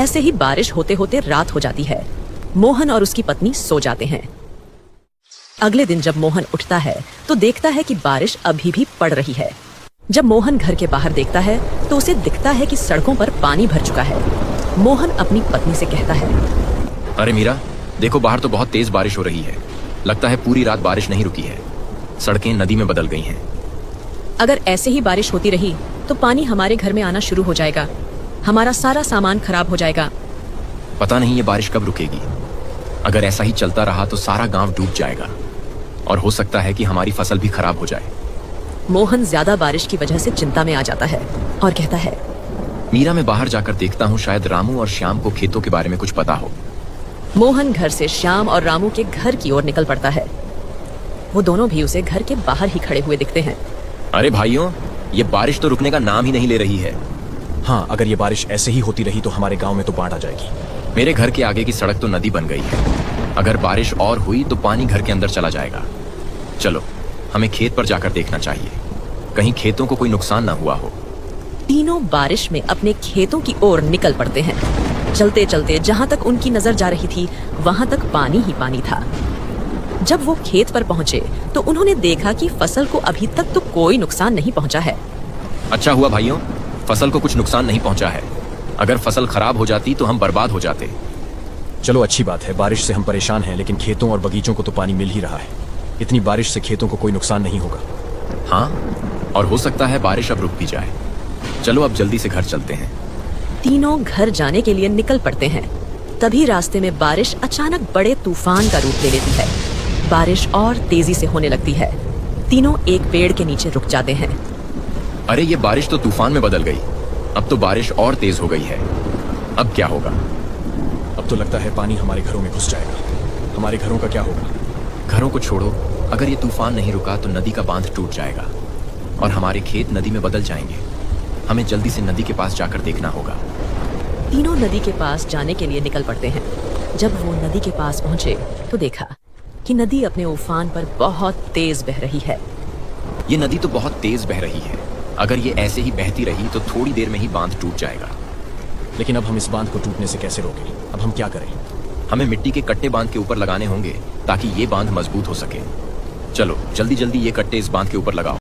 ऐसे ही बारिश होते होते रात हो जाती है। मोहन और उसकी पत्नी सो जाते हैं। अगले दिन जब मोहन उठता है तो देखता है कि बारिश अभी भी पड़ रही है। जब मोहन घर के बाहर देखता है तो उसे दिखता है कि सड़कों पर पानी भर चुका है। मोहन अपनी पत्नी से कहता है, अरे मीरा, देखो बाहर तो बहुत तेज बारिश हो रही है। लगता है पूरी रात बारिश नहीं रुकी है। सड़कें नदी में बदल गई हैं। अगर ऐसे ही बारिश होती रही तो पानी हमारे घर में आना शुरू हो जाएगा। हमारा सारा सामान खराब हो जाएगा। पता नहीं ये बारिश कब रुकेगी। अगर ऐसा ही चलता रहा तो सारा गांव डूब जाएगा और हो सकता है कि हमारी फसल भी खराब हो जाए। मोहन ज्यादा बारिश की वजह से चिंता में आ जाता है और कहता है, मीरा, मैं बाहर जाकर देखता हूँ, शायद रामू और श्याम को खेतों के बारे में कुछ पता हो। मोहन घर से श्याम और रामू के घर की ओर निकल पड़ता है। वो दोनों भी उसे घर के बाहर ही खड़े हुए दिखते हैं। अरे भाइयों, ये बारिश तो रुकने का नाम ही नहीं ले रही है। हाँ, अगर ये बारिश ऐसे ही होती रही तो हमारे गांव में तो बाढ़ आ जाएगी। मेरे घर के आगे की सड़क तो नदी बन गई है। अगर बारिश और हुई तो पानी घर के अंदर चला जाएगा। चलो, हमें खेत पर जाकर देखना चाहिए, कहीं खेतों को कोई नुकसान ना हुआ हो। तीनों बारिश में अपने खेतों की ओर निकल पड़ते हैं। चलते चलते जहां तक उनकी नजर जा रही थी वहां तक पानी ही पानी था। जब वो खेत पर पहुंचे तो उन्होंने देखा कि फसल को अभी तक तो कोई नुकसान नहीं पहुंचा है। अच्छा हुआ भाइयों, फसल को कुछ नुकसान नहीं पहुंचा है। अगर फसल खराब हो जाती तो हम बर्बाद हो जाते। चलो, अच्छी बात है। बारिश से हम परेशान हैं, लेकिन खेतों और बगीचों को तो पानी मिल ही रहा है। इतनी बारिश से खेतों को कोई नुकसान नहीं होगा। हाँ, और हो सकता है बारिश अब रुक भी जाए। चलो अब जल्दी से घर चलते हैं। तीनों घर जाने के लिए निकल पड़ते हैं। तभी रास्ते में बारिश अचानक बड़े तूफान का रूप ले लेती है। बारिश और तेजी से होने लगती है। तीनों एक पेड़ के नीचे रुक जाते हैं। अरे, ये बारिश तो तूफान में बदल गई। अब तो बारिश और तेज हो गई है। अब क्या होगा? अब तो लगता है पानी हमारे घरों में घुस जाएगा। हमारे घरों का क्या होगा? घरों को छोड़ो, अगर ये तूफान नहीं रुका तो नदी का बांध टूट जाएगा और हमारे खेत नदी में बदल जाएंगे। हमें जल्दी से नदी के पास जाकर देखना होगा। तीनों नदी के पास जाने के लिए निकल पड़ते हैं। जब वो नदी के पास पहुंचे तो देखा कि नदी अपने उफान पर बहुत तेज बह रही है। ये नदी तो बहुत तेज बह रही है। अगर ये ऐसे ही बहती रही तो थोड़ी देर में ही बांध टूट जाएगा। लेकिन अब हम इस बांध को टूटने से कैसे रोकें? अब हम क्या करें? हमें मिट्टी के कट्टे बांध के ऊपर लगाने होंगे ताकि ये बांध मजबूत हो सके। चलो जल्दी जल्दी ये कट्टे इस बांध के ऊपर लगाओ।